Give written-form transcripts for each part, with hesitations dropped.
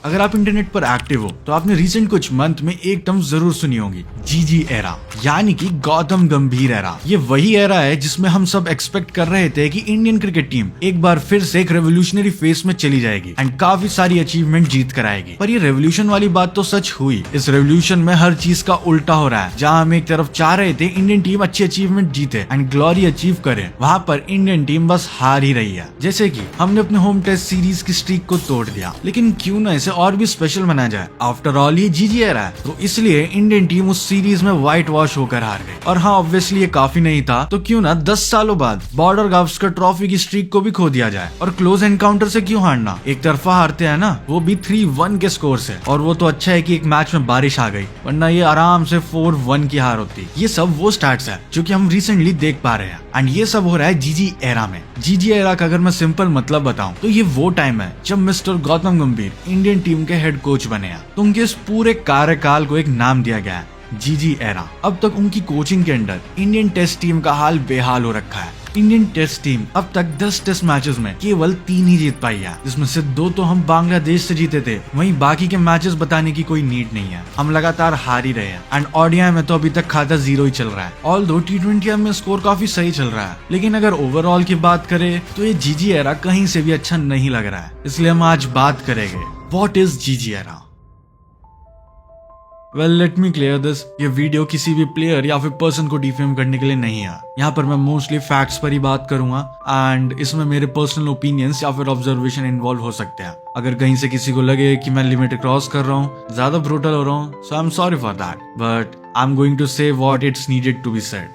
अगर आप इंटरनेट पर एक्टिव हो तो आपने रिसेंट कुछ मंथ में एक टर्म जरूर सुनी होगी, जीजी एरा, यानी कि गौतम गंभीर एरा। ये वही एरा है जिसमें हम सब एक्सपेक्ट कर रहे थे कि इंडियन क्रिकेट टीम एक बार फिर से एक रेवोल्यूशनरी फेज में चली जाएगी एंड काफी सारी अचीवमेंट जीत कर आएगी। पर ये रेवोल्यूशन वाली बात तो सच हुई। इस रेवोल्यूशन में हर चीज का उल्टा हो रहा है। जहाँ हम एक तरफ चाह रहे थे इंडियन टीम अच्छी अचीवमेंट जीते एंड ग्लोरी अचीव करे, वहाँ पर इंडियन टीम बस हार ही रही है। जैसे कि हमने अपने होम टेस्ट सीरीज की स्ट्रीक को तोड़ दिया, लेकिन क्यों ना इसे और भी स्पेशल बनाया जाए। आफ्टर ऑल ये जीजी एरा है, तो इसलिए इंडियन टीम उस सीरीज में व्हाइट वॉश होकर हार गई। और हाँ, ऑब्वियसली ये काफी नहीं था, तो क्यों ना 10 सालों बाद बॉर्डर गावस्कर ट्रॉफी की स्ट्रीक को भी खो दिया जाए। और क्लोज एनकाउंटर से क्यों हारना, एक तरफा हारते हैं ना, वो भी 3-1 के स्कोर से। और वो तो अच्छा है कि एक मैच में बारिश आ गई, वरना ये आराम से 4-1 की हार होती। ये सब वो स्टैट्स है जो कि हम रिसेंटली देख पा रहे हैं एंड ये सब हो रहा है जीजी एरा में। जीजी एरा का अगर मैं सिंपल मतलब बताऊं तो ये वो टाइम है जब mister Gautam Gambhir Indian team के हेड कोच बने हैं। तो उनके इस पूरे कार्यकाल को एक नाम दिया गया है, जीजी एरा। अब तक उनकी कोचिंग के अंडर इंडियन टेस्ट टीम का हाल बेहाल हो रखा है। इंडियन टेस्ट टीम अब तक 10 टेस्ट मैचेस में केवल 3 ही जीत पाई है, जिसमें से 2 तो हम बांग्लादेश से जीते थे। वहीं बाकी के मैचेस बताने की कोई नीड नहीं है, हम लगातार हार ही रहे हैं। एंड ओडीआई में तो अभी तक खाता 0 ही चल रहा है। ऑल्दो T20 में स्कोर काफी सही चल रहा है, लेकिन अगर ओवरऑल की बात करें तो ये जीजी एरा कहीं से भी अच्छा नहीं लग रहा है। इसलिए हम आज बात करेंगे, what is GG era. Well, let me clear this, ये वीडियो किसी भी प्लेयर या फिर पर्सन को डिफेम करने के लिए नहीं है। यहाँ पर मैं मोस्टली फैक्ट्स पर ही बात करूंगा एंड इसमें मेरे पर्सनल ओपिनियंस या फिर ऑब्जर्वेशन इन्वॉल्व हो सकते हैं। अगर कहीं से किसी को लगे कि मैं लिमिट क्रॉस कर रहा हूँ, ज्यादा ब्रूटल हो रहा हूँ, so I am sorry for that, but I am going to say what it's needed to be said.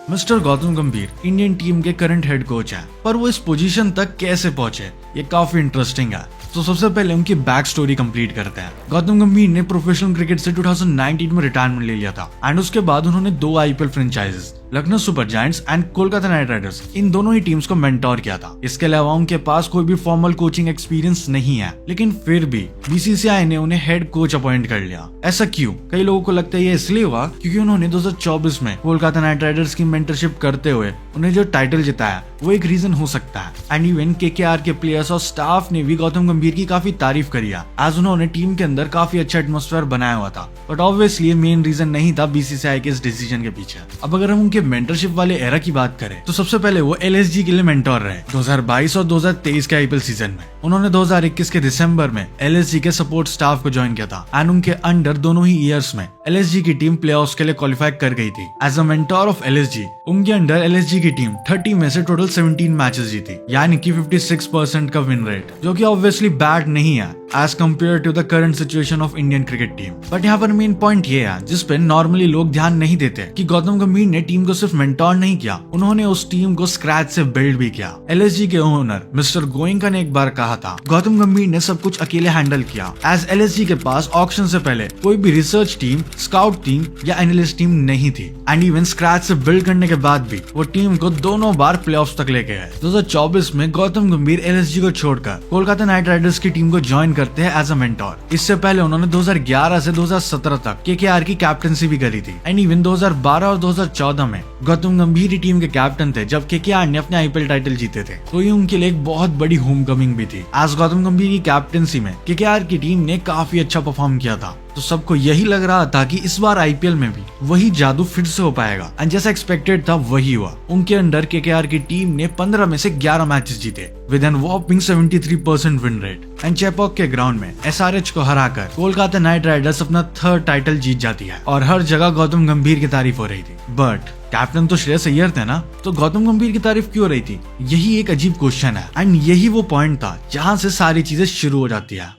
Mister Gautam Gambhir Indian team के करंट हेड कोच हैं, पर वो इस पोजीशन तक कैसे पहुंचे, ये काफी इंटरेस्टिंग है। तो सबसे पहले उनकी बैक स्टोरी कंप्लीट करते हैं। गौतम गंभीर ने प्रोफेशनल क्रिकेट से 2019 में रिटायरमेंट ले लिया था एंड उसके बाद उन्होंने 2 IPL franchises, Lucknow super giants and Kolkata knight riders, इन दोनों ही टीम्स को मेंटोर किया था। इसके अलावा उनके पास कोई भी फॉर्मल कोचिंग एक्सपीरियंस नहीं है, लेकिन फिर भी बीसीसीआई ने उन्हें हेड कोच अपॉइंट कर लिया। ऐसा क्यों? कई लोगों को लगता है ये इसलिए हुआ क्योंकि उन्होंने 2024 में कोलकाता नाइट राइडर्स की मेंटरशिप करते हुए उन्हें जो टाइटल जिताया, वो एक रीजन हो सकता है। एंड इवन केकेआर के प्लेयर्स और स्टाफ ने भी गौतम गंभीर की काफी तारीफ करी है, एज उन्होंने टीम के अंदर काफी अच्छा एटमॉस्फेयर बनाया हुआ था। बट ऑब्वियसली मेन रीजन नहीं था बीसीसीआई के इस डिसीजन के पीछे। अब अगर हम उनके मेंटरशिप वाले एरा की बात करें तो सबसे पहले वो एलएसजी के लिए मेंटोर रहे 2022 और 2023 के आईपीएल सीजन में। उन्होंने 2021 के दिसंबर में एलएसजी के सपोर्ट स्टाफ को ज्वाइन किया था एंड उनके अंडर दोनों ही ईयर्स में एलएसजी की टीम प्लेऑफ्स के लिए क्वालिफाई कर गई थी। As a mentor of LSG, उनके अंडर एलएसजी की टीम 30 में से टोटल 17 मैचेस जीती, यानी कि 56% का विन रेट, जो कि ऑब्वियसली बैड नहीं है as compare to the current situation of Indian cricket team. But यहाँ पर मेन पॉइंट ये है जिसपे नॉर्मली लोग ध्यान नहीं देते कि गौतम गंभीर ने टीम को सिर्फ मेंटोर नहीं किया, उन्होंने उस टीम को स्क्रैच से बिल्ड भी किया। एलएसजी के ओनर मिस्टर गोयनका ने एक बार कहा था, गौतम गंभीर ने सब कुछ अकेले हैंडल किया, एज एलएसजी के पास ऑक्शन से पहले कोई भी रिसर्च टीम, स्काउट टीम या एनालिस्ट टीम नहीं थी। एंड इवन स्क्रैच से बिल्ड करने के बाद भी वो टीम को दोनों बार प्लेऑफ्स तक लेके गए। 2024 में गौतम गंभीर एलएसजी को छोड़कर कोलकाता नाइट राइडर्स की टीम को ज्वाइन करते हैं एज अ मेंटोर। इससे पहले उन्होंने 2011 से 2017 तक केकेआर की कैप्टनसी भी करी थी। एंड इवन 2012 और 2014 में गौतम गंभीर टीम के कैप्टन थे जब केकेआर ने अपने आईपीएल टाइटल जीते थे। तो ये उनके लिए एक बहुत बड़ी होमकमिंग भी थी। एज गौतम गंभीर की कैप्टनसी में केकेआर की टीम ने काफी अच्छा परफॉर्म किया था, तो सबको यही लग रहा था कि इस बार आईपीएल में भी वही जादू फिर से हो पाएगा। एंड जैसा एक्सपेक्टेड था वही हुआ। उनके अंडर केकेआर की टीम ने 15 में से 11 मैचेस जीते with an whopping 73% win rate. And Chepauk के ग्राउंड में एसआरएच को हराकर कोलकाता नाइट राइडर्स अपना 3rd टाइटल जीत जाती है और हर जगह गौतम गंभीर की तारीफ हो रही थी। बट कैप्टन तो श्रेयस अय्यर थे ना, तो गौतम गंभीर की तारीफ क्यों हो रही थी? यही एक अजीब क्वेश्चन है एंड यही वो पॉइंट था जहां से सारी चीजें शुरू हो जाती है।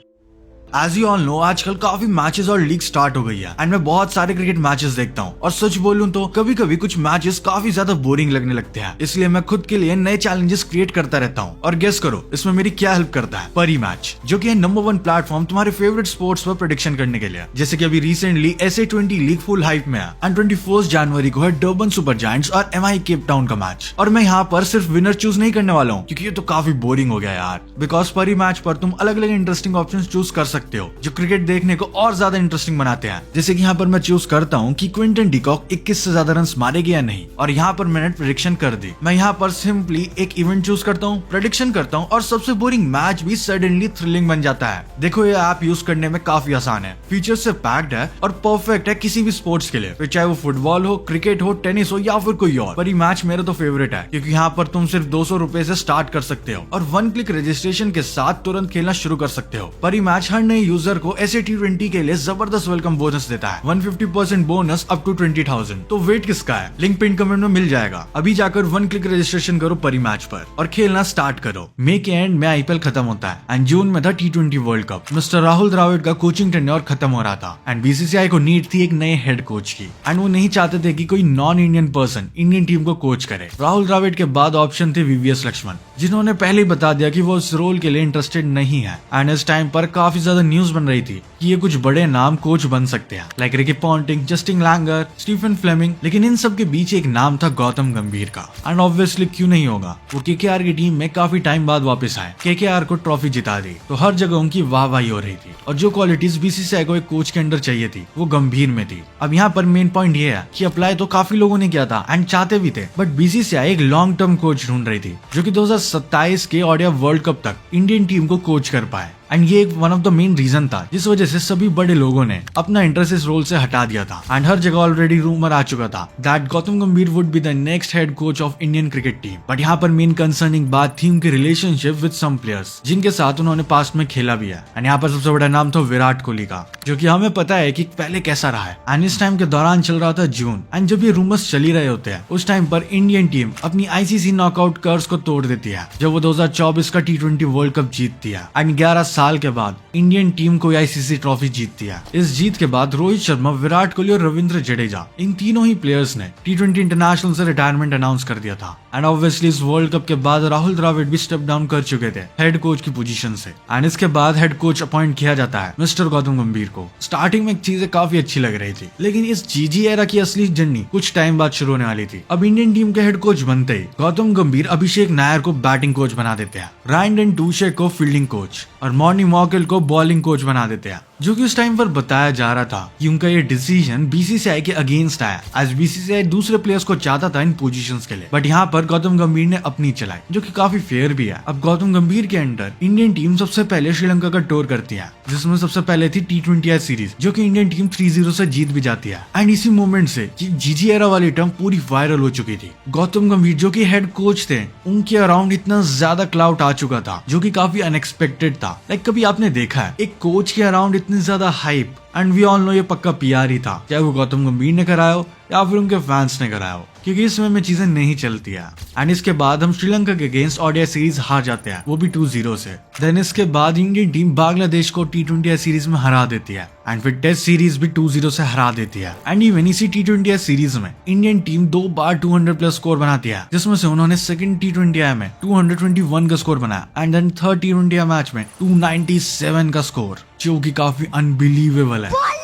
एज यू ऑल नो, आजकल काफी मैचेस और लीग स्टार्ट हो गई है एंड मैं बहुत सारे क्रिकेट मैचेस देखता हूँ और सच बोलूं तो कभी कभी कुछ मैचेस काफी ज्यादा बोरिंग लगने लगते हैं। इसलिए मैं खुद के लिए नए चैलेंजेस क्रिएट करता रहता हूँ। और गेस करो इसमें मेरी क्या हेल्प करता है? परी मैच, जो कि है नंबर 1 प्लेटफॉर्म तुम्हारे फेवरेट स्पोर्ट्स पर प्रेडिक्शन करने के लिए। जैसे कि अभी recently SA20 league full hype में है एंड 21 जनवरी को है डर्बन सुपर जायंट्स और MI केप टाउन का मैच। और मैं यहाँ पर सिर्फ विनर चूज नहीं करने वाला हूँ, क्योंकि ये तो काफी बोरिंग हो गया यार। बिकॉज परी मैच पर तुम अलग अलग इंटरेस्टिंग ऑप्शन चूज कर सकते सकते हो जो क्रिकेट देखने को और ज्यादा इंटरेस्टिंग बनाते हैं। जैसे कि यहाँ पर मैं चूज करता हूँ कि क्विंटन डिकॉक 21 से ज्यादा रन मारेगी या नहीं, और यहाँ पर मैंने प्रेडिक्शन कर दी। मैं यहाँ पर सिंपली एक इवेंट चूज करता हूँ, प्रेडिक्शन करता हूँ, और सबसे बोरिंग मैच भी सडनली थ्रिलिंग बन जाता है। देखो ये ऐप यूज करने में काफी आसान है, फीचर्स से पैक्ड है और परफेक्ट है किसी भी स्पोर्ट्स के लिए, फिर चाहे वो फुटबॉल हो, क्रिकेट हो, टेनिस हो या फिर कोई और। पर ये मैच मेरा तो फेवरेट है क्योंकि यहाँ पर तुम सिर्फ 200 रुपए से स्टार्ट कर सकते हो और 1 क्लिक रजिस्ट्रेशन के साथ तुरंत खेलना शुरू कर सकते हो। पर ये मैच हर नए यूजर को ऐसे T20 के लिए जबरदस्त वेलकम बोनस देता है, 150% बोनस अप टू 20,000। तो वेट किसका है, लिंक पिन कमेंट में मिल जाएगा। अभी जाकर 1 क्लिक रजिस्ट्रेशन करो परी मैच पर और खेलना स्टार्ट करो। मई के एंड में IPL खत्म होता है एंड जून में था T20 world cup. Mister Rahul Dravid का कोचिंग टेन्योर खत्म हो रहा था एंड BCCI को नीड थी एक नए हेड कोच की एंड वो नहीं चाहते थे कि कोई non Indian person Indian team को कोच करे। राहुल द्रविड़ के बाद ऑप्शन थे VVS लक्ष्मण, जिन्होंने पहले ही बता दिया कि वो इस रोल के लिए इंटरेस्टेड नहीं है एंड इस टाइम पर काफी ज्यादा न्यूज बन रही थी कि ये कुछ बड़े नाम कोच बन सकते हैं, like Ricky Ponting, Justin Langer, Stephen Fleming. लेकिन इन सब के बीच एक नाम था गौतम गंभीर का एंड ऑब्वियसली क्यों नहीं होगा, वो KKR की टीम में काफी टाइम बाद वापस आए, KKR को ट्रॉफी जिता दी, तो हर जगह उनकी वाहवाही हो रही थी और जो क्वालिटीज BCCI को एक कोच के अंदर चाहिए थी वो गंभीर में थी। अब यहाँ पर मेन पॉइंट ये है कि अप्लाई तो काफी लोगों ने किया था एंड चाहते भी थे, बट BCCI एक लॉन्ग टर्म कोच ढूंढ रही थी जो कि 2027 के ओडीआई वर्ल्ड कप तक इंडियन टीम को कोच कर पाए एंड ये एक one of the main reason था जिस वजह से सभी बड़े लोगों ने अपना इंटरेस्ट इस रोल से हटा दिया था एंड हर जगह ऑलरेडी रूमर आ चुका था दैट गौतम गंभीर would be the next head coach of Indian cricket team. But यहाँ पर मेन कंसर्निंग बात थी उनकी रिलेशनशिप विद सम प्लेयर्स जिनके साथ उन्होंने पास्ट में खेला भी है एंड यहाँ पर सबसे बड़ा नाम था विराट कोहली का, जो कि हमें पता है कि पहले कैसा रहा है एंड इस टाइम के दौरान चल रहा था जून एंड जब ये रूमर्स चली रहे होते हैं उस टाइम पर इंडियन टीम अपनी ICC नॉकआउट कर्स को तोड़ देती है जब वो 2024 का T20 वर्ल्ड कप जीतती है एंड 11 साल के बाद इंडियन टीम को ICC ट्रॉफी जीतती है। इस जीत के बाद रोहित शर्मा, विराट कोहली और रविंद्र जडेजा, इन तीनों ही प्लेयर्स ने T20 इंटरनेशनल से रिटायरमेंट अनाउंस कर दिया था एंड ऑब्वियसली इस वर्ल्ड कप के बाद राहुल द्रविड़ भी स्टेप डाउन कर चुके थे हेड कोच की पोजीशन से एंड इसके बाद हेड कोच अपॉइंट किया जाता है मिस्टर गौतम गंभीर को। स्टार्टिंग में चीजें काफी अच्छी लग रही थी, लेकिन इस GG एरा की असली जर्नी कुछ टाइम बाद शुरू होने वाली थी। अब इंडियन टीम के हेड कोच बनते ही गौतम गंभीर अभिषेक नायर को बैटिंग कोच बना देते हैं, रायन डेंडूशे को फील्डिंग कोच और मॉर्नी मॉकेल को बॉलिंग कोच बना देते हैं, जो कि उस टाइम पर बताया जा रहा था कि उनका ये डिसीजन BCCI के अगेंस्ट आया एज BCCI दूसरे प्लेयर्स को चाहता था इन पोजीशंस के लिए, बट यहाँ पर गौतम गंभीर ने अपनी चलाई जो कि काफी फेयर भी है। अब गौतम गंभीर के अंडर इंडियन टीम सबसे पहले श्रीलंका का टूर करती है जिसमें सबसे पहले थी T20I सीरीज जो कि इंडियन टीम 3-0 से जीत भी जाती है एंड इसी मोमेंट से GG एरा वाली टर्म पूरी वायरल हो चुकी थी। गौतम गंभीर जो कि हेड कोच थे उनके अराउंड इतना ज्यादा क्लाउड आ चुका था जो कि काफी अनएक्सपेक्टेड था। लाइक कभी आपने देखा है एक कोच के अराउंड इतनी ज्यादा hype and we all know ये पक्का PR ही था, चाहे वो गौतम गंभीर ने कराया हो या फिर उनके फैंस ने कराया हो, क्योंकि इसमें में चीजें नहीं चलती है। एंड इसके बाद हम श्रीलंका के अगेंस्ट ODI सीरीज हार जाते हैं, वो भी 2-0 से। देन इसके बाद इंडियन टीम बांग्लादेश को T20I सीरीज में हरा देती है एंड फिर टेस्ट सीरीज भी 2-0 से हरा देती है एंड इवन इसी T20I सीरीज में इंडियन टीम 2 बार 200+ स्कोर बनाती है, जिसमें से उन्होंने सेकंड T20I में 221 का स्कोर बनाया and then third T20I match में 297 का स्कोर, जो कि काफी अनबिलीवेबल है।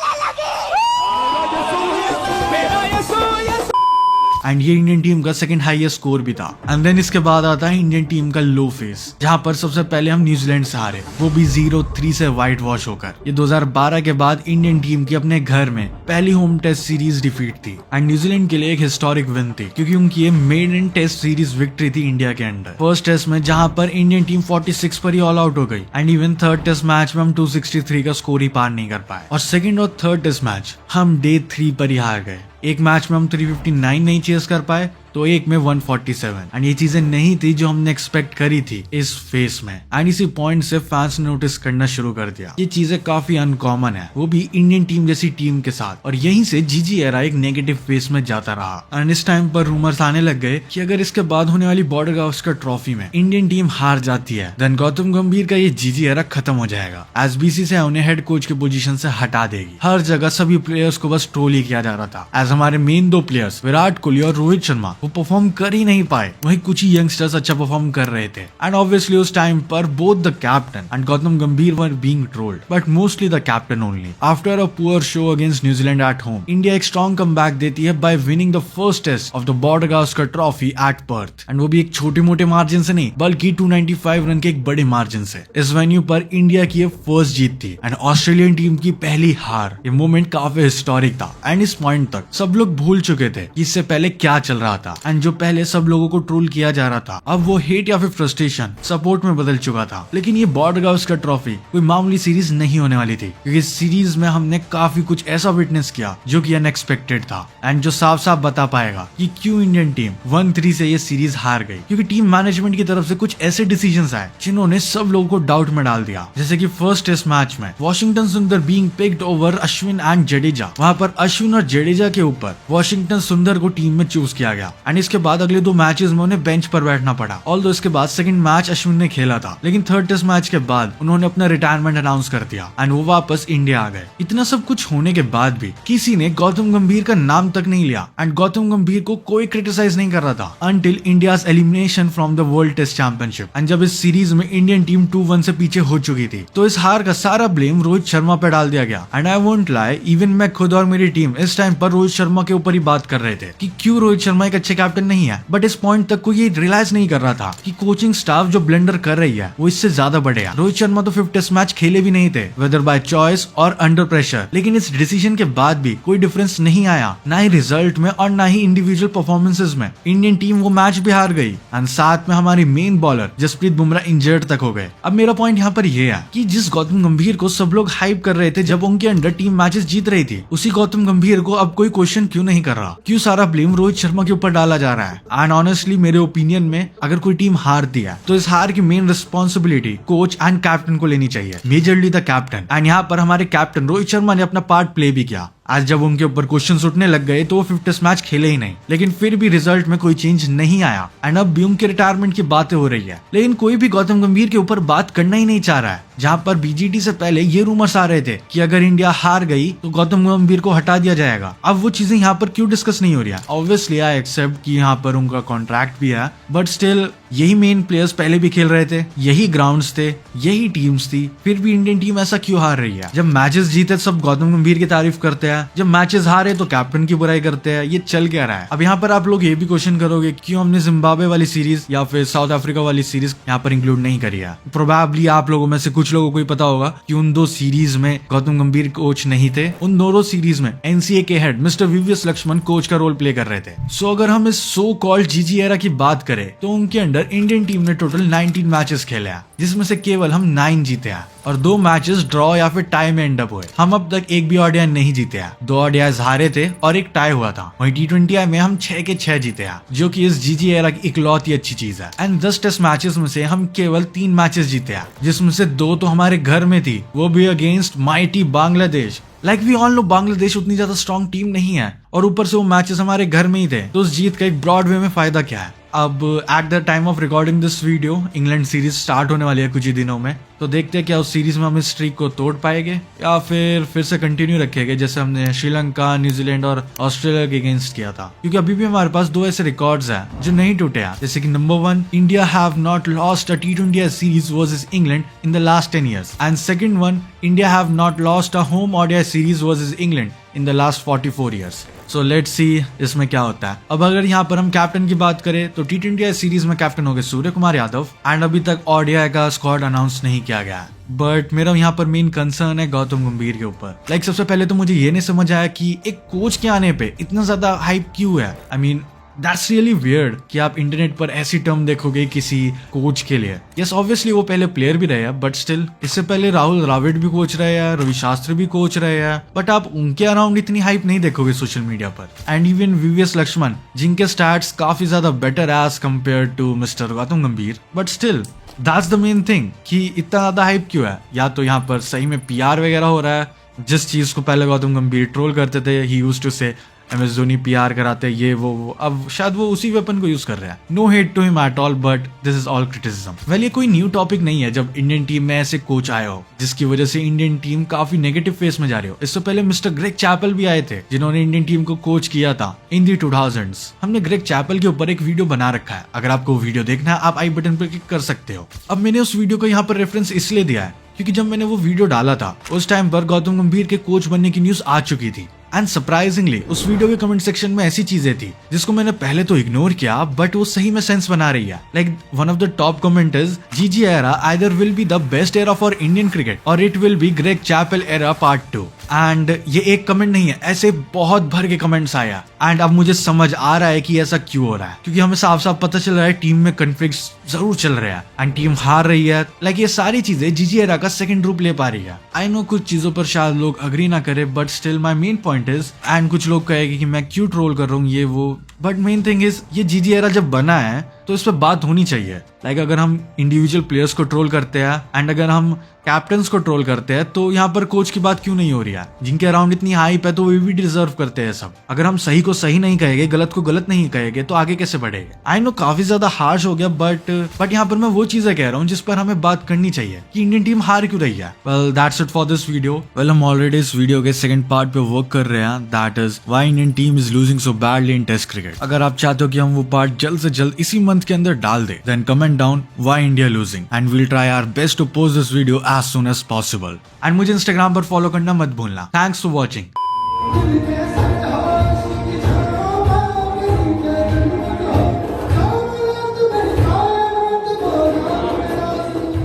एंड ये इंडियन टीम का सेकंड हाईएस्ट स्कोर भी था। एंड देन इसके बाद आता है इंडियन टीम का लो फेस, जहां पर सबसे पहले हम न्यूजीलैंड से हारे, वो भी 0-3 से व्हाइट वॉश होकर। ये 2012 के बाद इंडियन टीम की अपने घर में पहली होम टेस्ट सीरीज डिफीट थी एंड न्यूजीलैंड के लिए एक हिस्टोरिक विन थी क्योंकि उनकी ये maiden test series victory थी इंडिया के अंडर। फर्स्ट टेस्ट में जहां पर इंडियन टीम 46 पर ही ऑल आउट हो गई and even third test match में हम 263 का स्कोर ही पार नहीं कर पाए और सेकंड और थर्ड टेस्ट मैच हम डे 3 पर ही हार गए। एक मैच में हम 359 नहीं चेस कर पाए तो एक में 147 एंड ये चीजें नहीं थी जो हमने एक्सपेक्ट करी थी इस फेस में एंड इसी पॉइंट से फैंस ने नोटिस करना शुरू कर दिया। ये चीजें काफी अनकॉमन है, वो भी इंडियन टीम जैसी टीम के साथ, और यहीं से GG एरा एक नेगेटिव फेस में जाता रहा एंड इस टाइम पर रूमर्स आने लग गए कि अगर इसके बाद होने वाली बॉर्डर गावस्कर ट्रॉफी में इंडियन टीम हार जाती है देन गौतम गंभीर का ये GG एरा खत्म हो जाएगा एज BCCI उन्हें हेड कोच की पोजीशन से हटा देगी। हर जगह सभी प्लेयर्स को बस ट्रोल ही किया जा रहा था एज हमारे मेन 2 प्लेयर्स विराट कोहली और रोहित शर्मा वो परफॉर्म कर ही नहीं पाए, वही कुछ ही यंगस्टर्स अच्छा परफॉर्म कर रहे थे। एंड ऑब्वियसली उस टाइम पर both the captain and Gautam गंभीर were being trolled, but mostly the captain only. After a poor show against New Zealand at home, India एक स्ट्रॉन्ग कमबैक देती है bye winning the first test of the Border-Gavaskar trophy eight Perth, and वो भी एक छोटे मोटे margin से नहीं बल्कि 295 रन के एक बड़े मार्जिन से। इस वेन्यू पर इंडिया की ये फर्स्ट जीत थी एंड ऑस्ट्रेलियन टीम की पहली हार। ये मोमेंट काफी हिस्टोरिक था एंड इस पॉइंट तक सब लोग भूल चुके थे कि इससे पहले क्या चल रहा था, एंड जो पहले सब लोगों को ट्रोल किया जा रहा था अब वो हेट या फिर फ्रस्ट्रेशन सपोर्ट में बदल चुका था। लेकिन ये बॉर्डर-गावस्कर ट्रॉफी कोई मामूली सीरीज नहीं होने वाली थी, क्योंकि इस सीरीज में हमने काफी कुछ ऐसा विटनेस किया जो कि अनएक्सपेक्टेड था एंड जो साफ साफ बता पाएगा कि क्यों इंडियन टीम 1-3 से ये सीरीज हार गई। क्योंकि टीम मैनेजमेंट की तरफ से कुछ ऐसे डिसीजंस आए जिन्होंने सब लोगों को डाउट में डाल दिया। जैसे कि फर्स्ट टेस्ट मैच में वॉशिंगटन सुंदर being picked over Ashwin and Jadeja, वहां पर अश्विन और जडेजा के ऊपर वॉशिंगटन सुंदर को टीम में चूज किया गया एंड इसके बाद अगले 2 मैचेस में उन्हें बेंच पर बैठना पड़ा। ऑल्दो इसके बाद सेकंड मैच अश्विन ने खेला था, लेकिन थर्ड टेस्ट मैच के बाद उन्होंने अपना रिटायरमेंट अनाउंस कर दिया एंड वो वापस इंडिया आ गए। इतना सब कुछ होने के बाद भी किसी ने गौतम गंभीर का नाम तक नहीं लिया एंड गौतम गंभीर को कोई क्रिटिसाइज नहीं कर रहा था until India's elimination from the world test championship. And जब इस सीरीज में इंडियन टीम 2-1 से पीछे हो चुकी थी तो इस हार का सारा ब्लेम रोहित शर्मा पे डाल दिया गया। And I won't lie, even मैं खुद और मेरी टीम इस टाइम पर रोहित शर्मा के ऊपर ही बात कर रहे थे कि क्यों रोहित शर्मा एक अच्छे कैप्टन नहीं है, बट इस पॉइंट तक कोई ये रियलाइज नहीं कर रहा था कि कोचिंग स्टाफ जो ब्लेंडर कर रही है वो इससे ज्यादा बढ़ेगा। रोहित शर्मा तो 5 टेस्ट मैच खेले भी नहीं थे, वेदर बाय चॉइस और अंडर प्रेशर, लेकिन इस डिसीजन के बाद भी कोई डिफरेंस नहीं आया, ना ही रिजल्ट में और ना ही इंडिविजुअल परफॉर्मेंसेस में। इंडियन टीम वो मैच भी हार गई एंड साथ में हमारी main bowler Jasprit Bumrah injured तक हो गए। अब मेरा पॉइंट यहाँ पर ये है कि जिस गौतम गंभीर को सब लोग हाइप कर रहे थे जब उनके अंडर टीम मैचेस जीत रही थी, उसी गौतम गंभीर को अब कोई क्वेश्चन क्यों नहीं कर रहा, क्यों सारा ब्लेम रोहित शर्मा के ऊपर डाला जा रहा है। एंड ऑनेस्टली मेरे ओपिनियन में अगर कोई टीम हारती है तो इस हार की main responsibility coach and captain को लेनी चाहिए, मेजरली द कैप्टन। एंड यहाँ पर हमारे कैप्टन रोहित शर्मा ने अपना पार्ट प्ले भी किया। आज जब उनके ऊपर क्वेश्चंस उठने लग गए तो वो 5 टेस्ट मैच खेले ही नहीं, लेकिन फिर भी रिजल्ट में कोई चेंज नहीं आया एंड अब भी उनके रिटायरमेंट की बातें हो रही है, लेकिन कोई भी गौतम गंभीर के ऊपर बात करना ही नहीं चाह रहा है। जहाँ पर बीजीटी से पहले ये रूमर्स आ रहे थे कि अगर इंडिया हार गई तो गौतम गंभीर को हटा दिया जाएगा, अब वो चीजें यहाँ पर क्यों डिस्कस नहीं हो रही है। ऑब्वियसली आई एक्सेप्ट कि यहाँ पर उनका कॉन्ट्रैक्ट भी है, बट स्टिल यही मेन प्लेयर्स पहले भी खेल रहे थे, यही ग्राउंड्स थे, यही टीम्स थी, फिर भी इंडियन टीम ऐसा क्यों हार रही है। जब मैचेस जीते सब गौतम गंभीर की तारीफ करते हैं, जब मैचेस हारे तो कैप्टन की बुराई करते हैं, ये चल क्या रहा है। अब यहाँ पर आप लोग ये भी क्वेश्चन करोगे क्यों हमने जिम्बाब्वे वाली सीरीज या फिर साउथ अफ्रीका वाली सीरीज यहाँ पर इंक्लूड नहीं करी है। प्रोबेबली आप लोगों में से कुछ लोगों को ही पता होगा कि उन 2 सीरीज में गौतम गंभीर कोच नहीं थे, उन दोनों सीरीज में एनसीए के head mister VVS Laxman coach का रोल प्ले कर रहे थे। सो अगर हम इस सो कॉल्ड जीजी एरा की बात करें तो उनके अंडर इंडियन टीम ने टोटल 19 मैचेस खेले हैं, जिसमें से केवल हम 9 जीते हैं और 2 मैचेस ड्रॉ या फिर टाई में एंड अप हुए। हम अब तक एक भी ओडीआई नहीं जीते हैं, 2 ओडीआईज हारे थे और एक टाई हुआ था। वहीं टी20 में हम 6 के 6 जीते हैं, जो कि इस जीजी एरा की इकलौती अच्छी चीज है। एंड 10 टेस्ट मैचेस में से हम केवल 3 मैचेस जीते हैं, जिसमें से 2 तो हमारे घर में थी, वो भी against mighty Bangladesh. Like we all know Bangladesh उतनी ज्यादा स्ट्रॉन्ग टीम नहीं है और ऊपर से वो मैचेस हमारे घर में ही थे, तो उस जीत का एक ब्रॉड वे में फायदा क्या है। अब at the time of recording this video England series start होने वाली है कुछ ही दिनों में, तो देखते हैं क्या उस सीरीज में हम इस स्ट्रीक को तोड़ पाएंगे या फिर से कंटिन्यू रखेंगे जैसे हमने श्रीलंका, न्यूजीलैंड और ऑस्ट्रेलिया के अगेंस्ट किया था। क्योंकि अभी भी हमारे पास 2 ऐसे रिकॉर्ड्स हैं जो नहीं टूटे हैं, जैसे कि number 1, India have not lost a T20 series versus England in the last 10 years and second 1, India have not lost a home ODI series versus England in the last 44 years। So let's see इसमें क्या होता है। अब अगर यहाँ पर हम captain की बात करें तो टी20 सीरीज में कैप्टन हो गए सूर्य कुमार यादव एंड अभी तक ओडीआई का स्क्वाड अनाउंस नहीं किया गया है। बट मेरा यहाँ पर मेन कंसर्न है गौतम गंभीर के ऊपर। लाइक सबसे पहले तो मुझे ये नहीं समझ आया कि एक कोच के आने पे इतना ज्यादा हाइप क्यों है। I mean that's really weird कि आप इंटरनेट पर ऐसी टर्म देखोगे किसी कोच के लिए। यस ऑब्वियसली वो पहले प्लेयर भी रहे हैं, बट स्टिल इससे पहले राहुल द्रविड़ भी कोच रहे हैं, रवि शास्त्री भी कोच रहे हैं, बट आप उनके अराउंड इतनी हाइप नहीं देखोगे सोशल मीडिया पर। एंड इवन वीवीएस लक्ष्मण जिनके स्टैट्स काफी ज्यादा better as compare to mister Gautam Gambhir, but still that's the main thing कि इतना ज्यादा हाइप क्यों है। या तो यहाँ पर सही में पीआर वगैरह हो रहा है, जिस चीज को पहले गौतम गंभीर ट्रोल करते थे, ही यूज्ड टू से MS धोनी PR कराते हैं, ये वो अब शायद वो उसी वेपन को यूज कर रहा है। No hate to him at all, but this is all criticism. Well ये कोई न्यू टॉपिक नहीं है जब इंडियन टीम में ऐसे कोच आए हो जिसकी वजह से इंडियन टीम काफी नेगेटिव फेस में जा रही हो। इससे पहले मिस्टर ग्रेग चैपल भी आए थे जिन्होंने इंडियन टीम को कोच किया था इन दी 2000s। हमने ग्रेग चैपल के ऊपर एक वीडियो बना रखा है, अगर आपको वीडियो देखना है आप आई बटन पर क्लिक कर सकते हो। अब मैंने उस वीडियो को यहाँ पर रेफरेंस इसलिए दिया है क्योंकि जब मैंने वो वीडियो डाला था उस टाइम पर गौतम गंभीर के कोच बनने की न्यूज आ चुकी थी। एंड सरप्राइजिंगली उस वीडियो के कमेंट सेक्शन में ऐसी चीजें थी जिसको मैंने पहले तो इग्नोर किया, बट वो सही में सेंस बना रही है। Like one of the top comment is GG era either will be the best era for Indian cricket और it will be Greg Chappell era part 2। And ये एक कमेंट नहीं है, ऐसे बहुत भर के कमेंट्स आया। एंड अब मुझे समझ आ रहा है कि ऐसा क्यों हो रहा है, क्योंकि हमें साफ साफ पता चल रहा है टीम में कॉन्फ्लिक्ट्स जरूर चल रहे हैं एंड टीम हार रही है। लाइक ये सारी चीजें जीजी एरा का सेकंड रूप ले पा रही है। आई नो कुछ चीजों पर शायद लोग अग्री ना करे, but still my main point is, and कुछ लोग कहेंगे कि मैं क्यों ट्रोल कर रहा हूँ ये वो, बट मेन थिंग इज ये जीजी एरा जब बना है तो इस पर बात होनी चाहिए। लाइक अगर हम इंडिविजुअल प्लेयर्स को ट्रोल करते हैं एंड अगर हम कैप्टन्स को ट्रोल करते हैं तो यहाँ पर कोच की बात क्यों नहीं हो रही है? जिनके अराउंड इतनी हाइप है तो वे भी डिजर्व करते हैं सब। अगर हम सही को सही नहीं कहेंगे, गलत को गलत नहीं कहेंगे तो आगे कैसे बढ़ेंगे? आई नो काफी ज्यादा हार्श हो गया, बट यहाँ पर मैं वो चीजें कह रहा हूँ जिस पर हमें बात करनी चाहिए कि इंडियन टीम हार क्यों रही है। Well that's it for this video. Well हम ऑलरेडी इस वीडियो के सेकंड पार्ट पे वर्क कर रहे हैं, that is why Indian team is losing so badly in test cricket. अगर आप चाहते हो कि हम वो पार्ट जल्द से जल्द इसी मंथ के अंदर डाल दे, then comment down why India losing and we'll try our best to post this video as soon as possible. And मुझे इंस्टाग्राम पर फॉलो करना मत भूलना। Thanks for watching.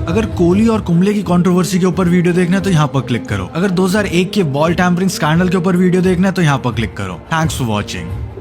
अगर कोहली और कुंबले की कंट्रोवर्सी के ऊपर वीडियो देखना है तो यहाँ पर क्लिक करो। अगर 2001 के बॉल टैम्परिंग स्कैंडल के ऊपर वीडियो देखना है तो यहाँ पर क्लिक करो। Thanks for watching.